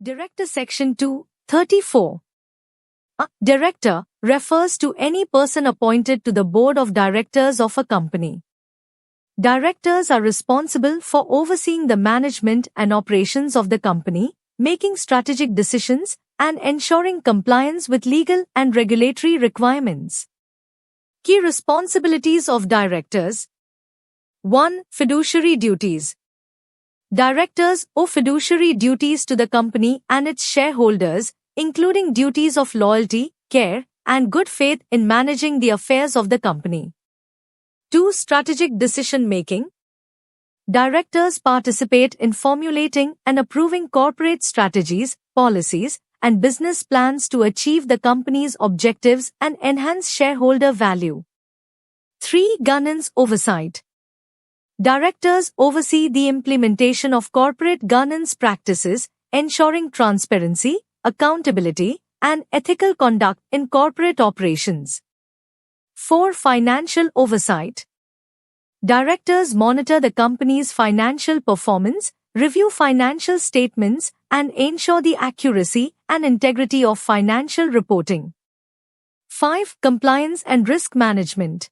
Director Section 234. A director refers to any person appointed to the board of directors of a company. Directors are responsible for overseeing the management and operations of the company, making strategic decisions, and ensuring compliance with legal and regulatory requirements. Key responsibilities of directors. 1. Fiduciary duties. Directors owe fiduciary duties to the company and its shareholders, including duties of loyalty, care, and good faith in managing the affairs of the company. 2. Strategic decision-making. Directors participate in formulating and approving corporate strategies, policies, and business plans to achieve the company's objectives and enhance shareholder value. 3. Governance oversight. Directors oversee the implementation of corporate governance practices, ensuring transparency, accountability, and ethical conduct in corporate operations. 4. Financial oversight. Directors monitor the company's financial performance, review financial statements, and ensure the accuracy and integrity of financial reporting. 5. Compliance and risk management.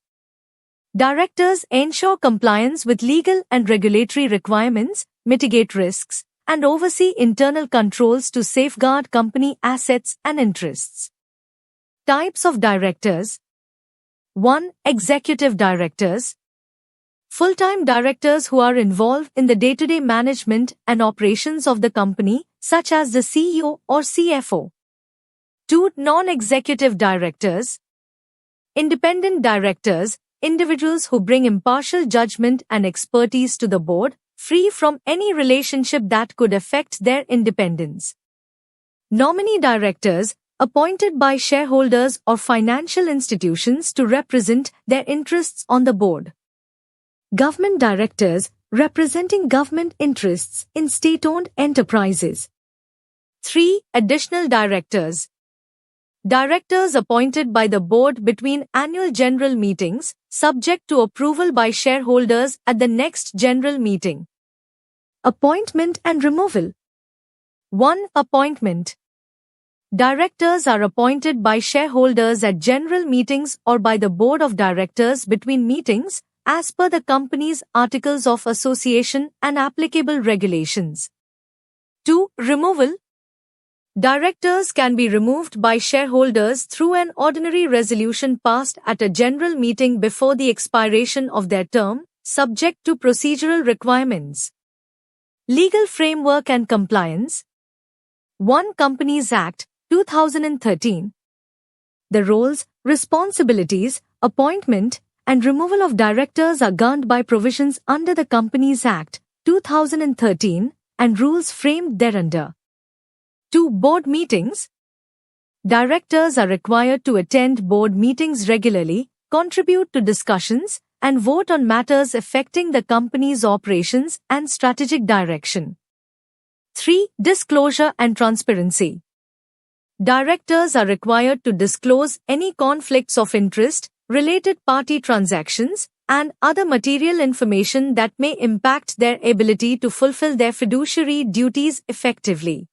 Directors ensure compliance with legal and regulatory requirements, mitigate risks, and oversee internal controls to safeguard company assets and interests. Types of directors. 1. Executive directors. Full-time directors who are involved in the day-to-day management and operations of the company, such as the CEO or CFO. 2. Non-executive directors. Independent directors, individuals who bring impartial judgment and expertise to the board, free from any relationship that could affect their independence. Nominee directors, appointed by shareholders or financial institutions to represent their interests on the board. Government directors, representing government interests in state-owned enterprises. 3. Additional directors. Directors appointed by the board between annual general meetings, subject to approval by shareholders at the next general meeting. Appointment and removal. 1. Appointment. Directors are appointed by shareholders at general meetings or by the board of directors between meetings, as per the company's articles of association and applicable regulations. 2. Removal. Directors can be removed by shareholders through an ordinary resolution passed at a general meeting before the expiration of their term, subject to procedural requirements. Legal framework and compliance. 1. Companies Act, 2013. The roles, responsibilities, appointment, and removal of directors are governed by provisions under the Companies Act, 2013, and rules framed thereunder. 2. Board meetings. Directors are required to attend board meetings regularly, contribute to discussions, and vote on matters affecting the company's operations and strategic direction. 3. Disclosure and transparency. Directors are required to disclose any conflicts of interest, related party transactions, and other material information that may impact their ability to fulfill their fiduciary duties effectively.